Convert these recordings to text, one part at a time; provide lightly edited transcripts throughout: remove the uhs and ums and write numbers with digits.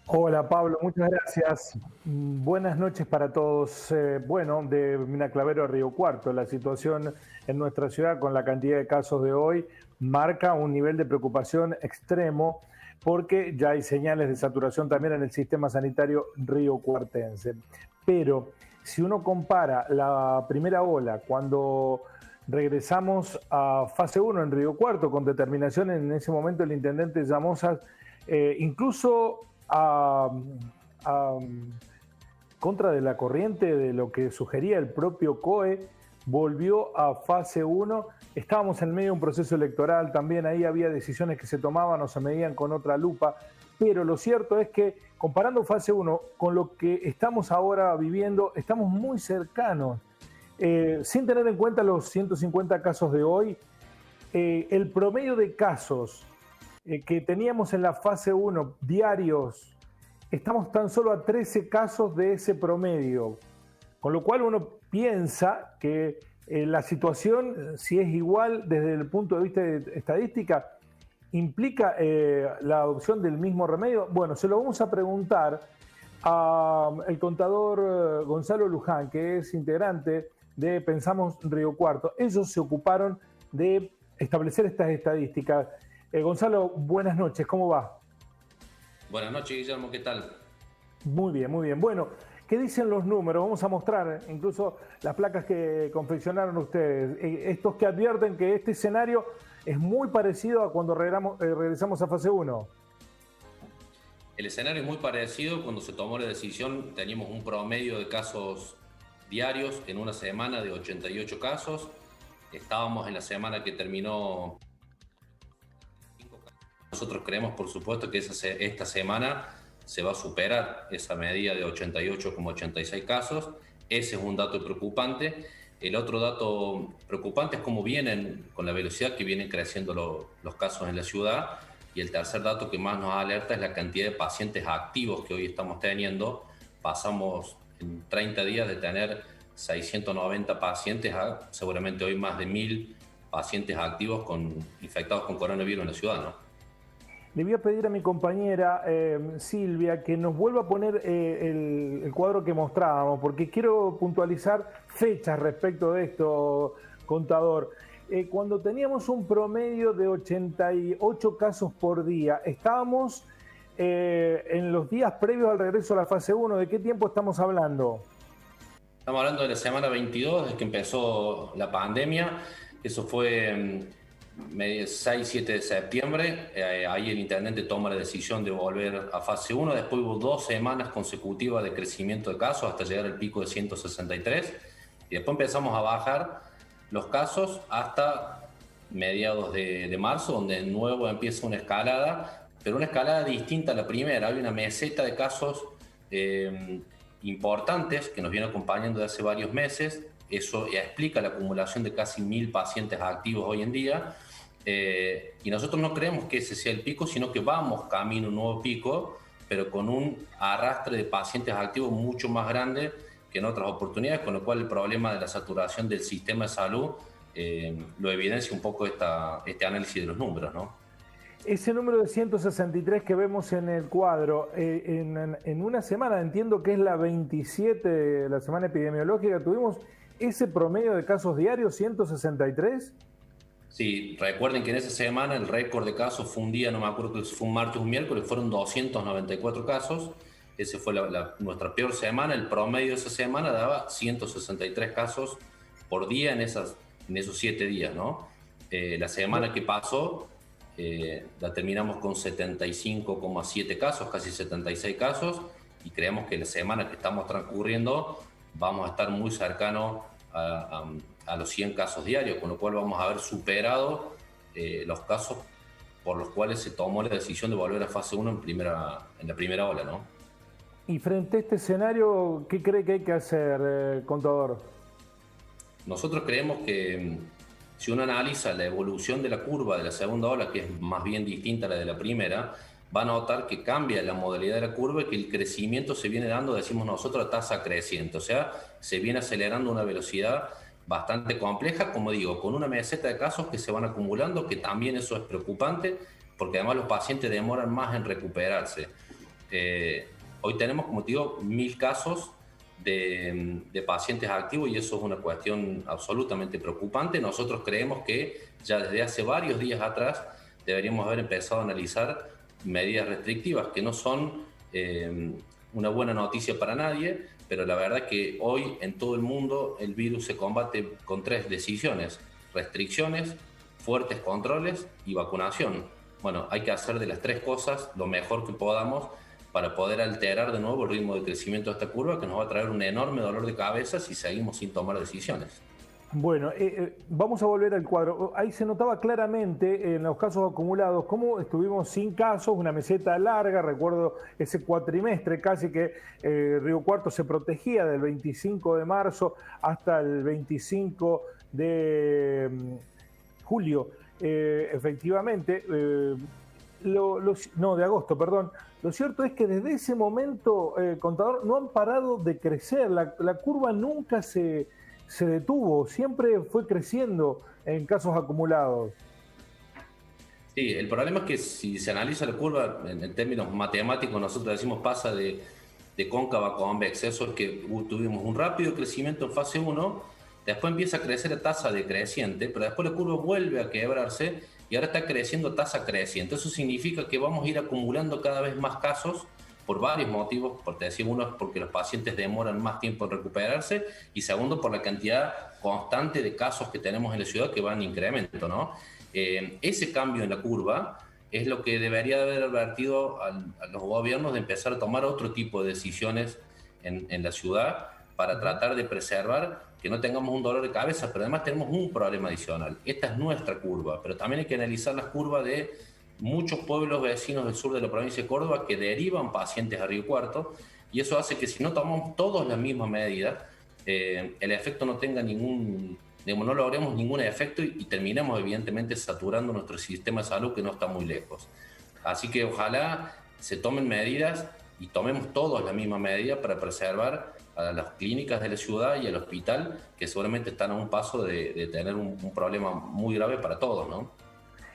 Hola Pablo, muchas gracias. Buenas noches para todos. Bueno, de Mina Clavero a Río Cuarto, la situación en nuestra ciudad con la cantidad de casos de hoy marca un nivel de preocupación extremo porque ya hay señales de saturación también en el sistema sanitario riocuartense. Pero si uno compara la primera ola, cuando regresamos a fase 1 en Río Cuarto, con determinación en ese momento el intendente Llamosa, incluso a contra de la corriente de lo que sugería el propio COE, volvió a fase 1. Estábamos en medio de un proceso electoral, también ahí había decisiones que se tomaban o se medían con otra lupa, pero lo cierto es que comparando fase 1 con lo que estamos ahora viviendo, estamos muy cercanos. Sin tener en cuenta los 150 casos de hoy, el promedio de casos que teníamos en la fase 1 diarios, estamos tan solo a 13 casos de ese promedio. Con lo cual uno piensa que la situación, si es igual desde el punto de vista de estadística, implica la adopción del mismo remedio. Bueno, se lo vamos a preguntar al contador Gonzalo Luján, que es integrante de Pensamos Río Cuarto. Ellos se ocuparon de establecer estas estadísticas. Gonzalo, buenas noches, ¿cómo va? Buenas noches, Guillermo, ¿qué tal? Muy bien, muy bien. Bueno, ¿qué dicen los números? Vamos a mostrar incluso las placas que confeccionaron ustedes. Estos que advierten que este escenario es muy parecido a cuando regresamos a fase 1. El escenario es muy parecido. Cuando se tomó la decisión, teníamos un promedio de casos diarios en una semana de 88 casos. Estábamos en la semana que terminó. Nosotros creemos, por supuesto, que esta semana se va a superar esa medida de 88,86 casos. Ese es un dato preocupante. El otro dato preocupante es cómo vienen, con la velocidad que vienen creciendo los casos en la ciudad. Y el tercer dato que más nos alerta es la cantidad de pacientes activos que hoy estamos teniendo. Pasamos en 30 días de tener 690 pacientes a seguramente hoy más de 1000 pacientes activos infectados con coronavirus en la ciudad, ¿no? Le voy a pedir a mi compañera Silvia que nos vuelva a poner el cuadro que mostrábamos, porque quiero puntualizar fechas respecto de esto, contador. Cuando teníamos un promedio de 88 casos por día, estábamos en los días previos al regreso a la fase 1. ¿De qué tiempo estamos hablando? Estamos hablando de la semana 22, desde que empezó la pandemia. Eso fue 6-7 de septiembre. Ahí el intendente toma la decisión de volver a fase 1. Después hubo 2 semanas consecutivas de crecimiento de casos hasta llegar al pico de 163. Y después empezamos a bajar los casos hasta mediados de marzo, donde de nuevo empieza una escalada, pero una escalada distinta a la primera. Hay una meseta de casos importantes que nos viene acompañando desde hace varios meses. Eso ya explica la acumulación de casi 1000 pacientes activos hoy en día. Y nosotros no creemos que ese sea el pico, sino que vamos camino a un nuevo pico, pero con un arrastre de pacientes activos mucho más grande que en otras oportunidades, con lo cual el problema de la saturación del sistema de salud lo evidencia un poco este análisis de los números, ¿no? Ese número de 163 que vemos en el cuadro, en una semana, entiendo que es la 27, la semana epidemiológica, tuvimos ese promedio de casos diarios, 163. Sí, recuerden que en esa semana el récord de casos fue un día, no me acuerdo si fue un martes o un miércoles, fueron 294 casos. Esa fue nuestra peor semana. El promedio de esa semana daba 163 casos por día en esos 7 días, ¿no? La semana que pasó la terminamos con 75,7 casos, casi 76 casos, y creemos que la semana que estamos transcurriendo vamos a estar muy cercanos a los 100 casos diarios, con lo cual vamos a haber superado los casos por los cuales se tomó la decisión de volver a fase 1 en la primera ola, ¿no? Y frente a este escenario, ¿qué cree que hay que hacer, contador? Nosotros creemos que si uno analiza la evolución de la curva de la segunda ola, que es más bien distinta a la de la primera, va a notar que cambia la modalidad de la curva y que el crecimiento se viene dando, decimos nosotros, a tasa creciente. O sea, se viene acelerando a una velocidad bastante compleja, como digo, con una meseta de casos que se van acumulando, que también eso es preocupante, porque además los pacientes demoran más en recuperarse. Hoy tenemos, como te digo, 1000 casos de pacientes activos y eso es una cuestión absolutamente preocupante. Nosotros creemos que ya desde hace varios días atrás deberíamos haber empezado a analizar medidas restrictivas que no son una buena noticia para nadie, pero la verdad que hoy en todo el mundo el virus se combate con 3 decisiones: restricciones, fuertes controles y vacunación. Bueno, hay que hacer de las 3 cosas lo mejor que podamos para poder alterar de nuevo el ritmo de crecimiento de esta curva, que nos va a traer un enorme dolor de cabeza si seguimos sin tomar decisiones. Bueno, vamos a volver al cuadro. Ahí se notaba claramente en los casos acumulados cómo estuvimos sin casos, una meseta larga. Recuerdo ese cuatrimestre casi que Río Cuarto se protegía del 25 de marzo hasta el 25 de julio. Efectivamente, no, de agosto, perdón. Lo cierto es que desde ese momento, contador, no han parado de crecer. La curva nunca se detuvo, siempre fue creciendo en casos acumulados. Sí, el problema es que si se analiza la curva en términos matemáticos, nosotros decimos pasa de cóncava a convexa. Eso es que tuvimos un rápido crecimiento en fase 1, después empieza a crecer a tasa decreciente, pero después la curva vuelve a quebrarse y ahora está creciendo a tasa creciente. Eso significa que vamos a ir acumulando cada vez más casos por varios motivos. Porque decir, uno es porque los pacientes demoran más tiempo en recuperarse y segundo por la cantidad constante de casos que tenemos en la ciudad que van en incremento, ¿no? Ese cambio en la curva es lo que debería haber advertido a los gobiernos de empezar a tomar otro tipo de decisiones en la ciudad para tratar de preservar que no tengamos un dolor de cabeza, pero además tenemos un problema adicional. Esta es nuestra curva, pero también hay que analizar las curvas de muchos pueblos vecinos del sur de la provincia de Córdoba que derivan pacientes a Río Cuarto, y eso hace que si no tomamos todos las mismas medidas, el efecto no tenga ningún, digamos, no logremos ningún efecto y terminemos evidentemente saturando nuestro sistema de salud que no está muy lejos. Así que ojalá se tomen medidas y tomemos todos la misma medida para preservar a las clínicas de la ciudad y al hospital, que seguramente están a un paso de tener un problema muy grave para todos, ¿no?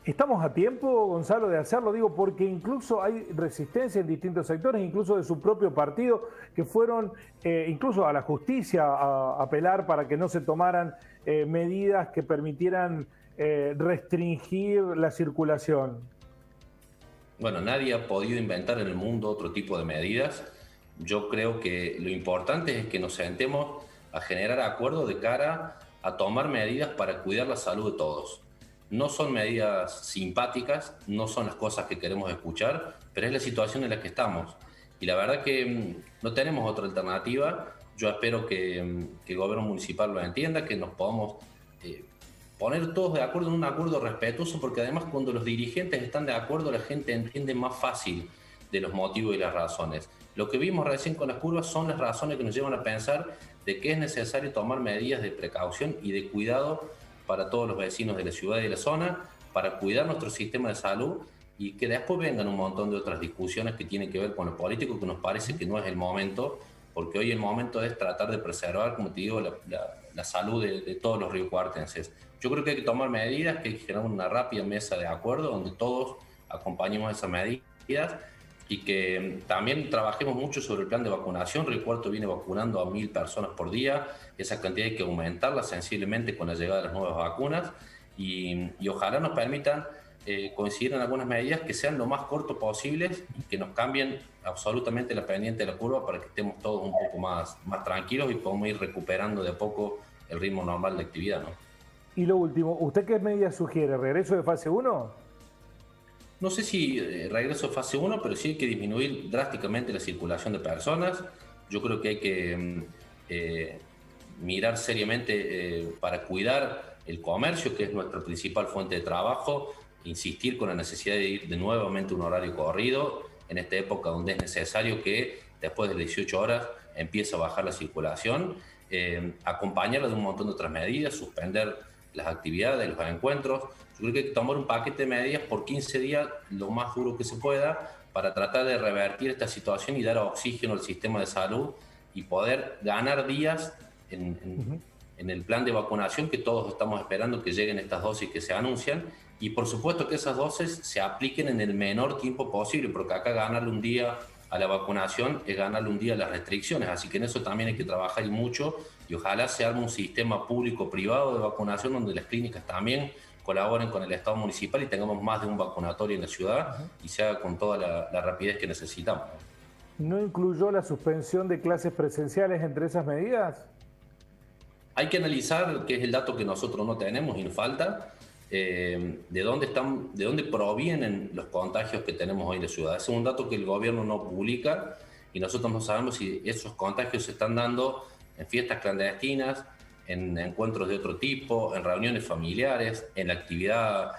¿Estamos a tiempo, Gonzalo, de hacerlo? Digo, porque incluso hay resistencia en distintos sectores, incluso de su propio partido, que fueron incluso a la justicia a apelar para que no se tomaran medidas que permitieran restringir la circulación. Bueno, nadie ha podido inventar en el mundo otro tipo de medidas. Yo creo que lo importante es que nos sentemos a generar acuerdos de cara a tomar medidas para cuidar la salud de todos. No son medidas simpáticas, no son las cosas que queremos escuchar, pero es la situación en la que estamos. Y la verdad que no tenemos otra alternativa. Yo espero que el gobierno municipal lo entienda, que nos podamos poner todos de acuerdo en un acuerdo respetuoso, porque además cuando los dirigentes están de acuerdo, la gente entiende más fácil de los motivos y las razones. Lo que vimos recién con las curvas son las razones que nos llevan a pensar de que es necesario tomar medidas de precaución y de cuidado para todos los vecinos de la ciudad y de la zona, para cuidar nuestro sistema de salud y que después vengan un montón de otras discusiones que tienen que ver con lo político, que nos parece que no es el momento, porque hoy el momento es tratar de preservar, como te digo, la salud de todos los riocuartenses. Yo creo que hay que tomar medidas, que hay que generar una rápida mesa de acuerdo donde todos acompañemos esas medidas y que también trabajemos mucho sobre el plan de vacunación. Río Cuarto viene vacunando a 1000 personas por día. Esa cantidad hay que aumentarla sensiblemente con la llegada de las nuevas vacunas y ojalá nos permitan coincidir en algunas medidas que sean lo más corto posibles y que nos cambien absolutamente la pendiente de la curva para que estemos todos un poco más tranquilos y podamos ir recuperando de a poco el ritmo normal de actividad, ¿no? Y lo último, ¿usted qué medidas sugiere? ¿Regreso de fase 1? No sé si regreso a fase 1, pero sí hay que disminuir drásticamente la circulación de personas. Yo creo que hay que mirar seriamente para cuidar el comercio, que es nuestra principal fuente de trabajo, insistir con la necesidad de ir de nuevamente a un horario corrido, en esta época donde es necesario que después de 18 horas empiece a bajar la circulación, acompañarla de un montón de otras medidas, suspender las actividades, los encuentros. Yo creo que hay que tomar un paquete de medidas por 15 días, lo más duro que se pueda, para tratar de revertir esta situación y dar oxígeno al sistema de salud y poder ganar días en el plan de vacunación que todos estamos esperando que lleguen estas dosis que se anuncian. Y por supuesto que esas dosis se apliquen en el menor tiempo posible, porque acá ganarle un día a la vacunación es ganarle un día a las restricciones, así que en eso también hay que trabajar y mucho, y ojalá se arme un sistema público-privado de vacunación donde las clínicas también colaboren con el Estado municipal y tengamos más de un vacunatorio en la ciudad y se haga con toda la rapidez que necesitamos. ¿No incluyó la suspensión de clases presenciales entre esas medidas? Hay que analizar, que es el dato que nosotros no tenemos y nos falta, de dónde provienen los contagios que tenemos hoy en la ciudad. Ese es un dato que el gobierno no publica y nosotros no sabemos si esos contagios se están dando en fiestas clandestinas, en encuentros de otro tipo, en reuniones familiares, en la actividad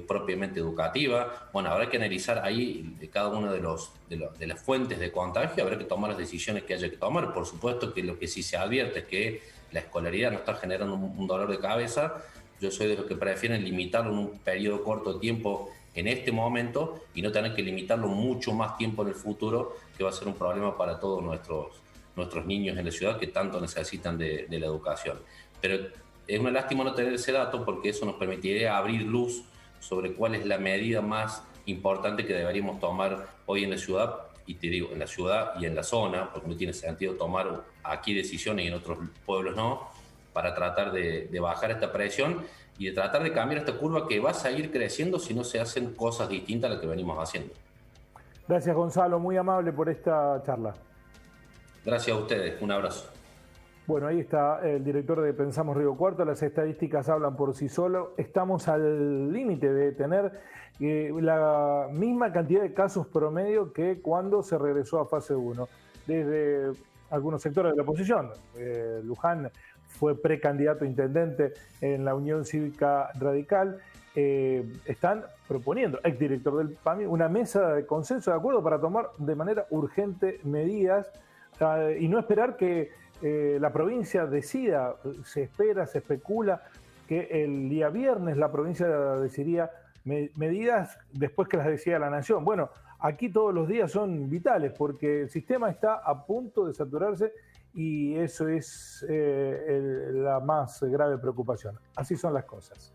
propiamente educativa. Bueno, habrá que analizar ahí de cada una de las fuentes de contagio, habrá que tomar las decisiones que haya que tomar. Por supuesto que lo que sí se advierte es que la escolaridad no está generando un dolor de cabeza. Yo soy de los que prefieren limitarlo en un periodo corto de tiempo en este momento y no tener que limitarlo mucho más tiempo en el futuro, que va a ser un problema para todos nuestros niños en la ciudad que tanto necesitan de la educación. Pero es una lástima no tener ese dato porque eso nos permitiría abrir luz sobre cuál es la medida más importante que deberíamos tomar hoy en la ciudad, y te digo, en la ciudad y en la zona, porque no tiene sentido tomar aquí decisiones y en otros pueblos no, para tratar de bajar esta presión y de tratar de cambiar esta curva que va a seguir creciendo si no se hacen cosas distintas a las que venimos haciendo. Gracias, Gonzalo, muy amable por esta charla. Gracias a ustedes, un abrazo. Bueno, ahí está el director de Pensamos Río Cuarto. Las estadísticas hablan por sí solo. Estamos al límite de tener la misma cantidad de casos promedio que cuando se regresó a fase 1. Desde algunos sectores de la oposición, Luján fue precandidato a intendente en la Unión Cívica Radical, están proponiendo, exdirector del PAMI, una mesa de consenso de acuerdo para tomar de manera urgente medidas y no esperar que la provincia decida. Se espera, se especula que el día viernes la provincia decidiría medidas después que las decida la nación. Bueno, aquí todos los días son vitales porque el sistema está a punto de saturarse y eso es la más grave preocupación. Así son las cosas.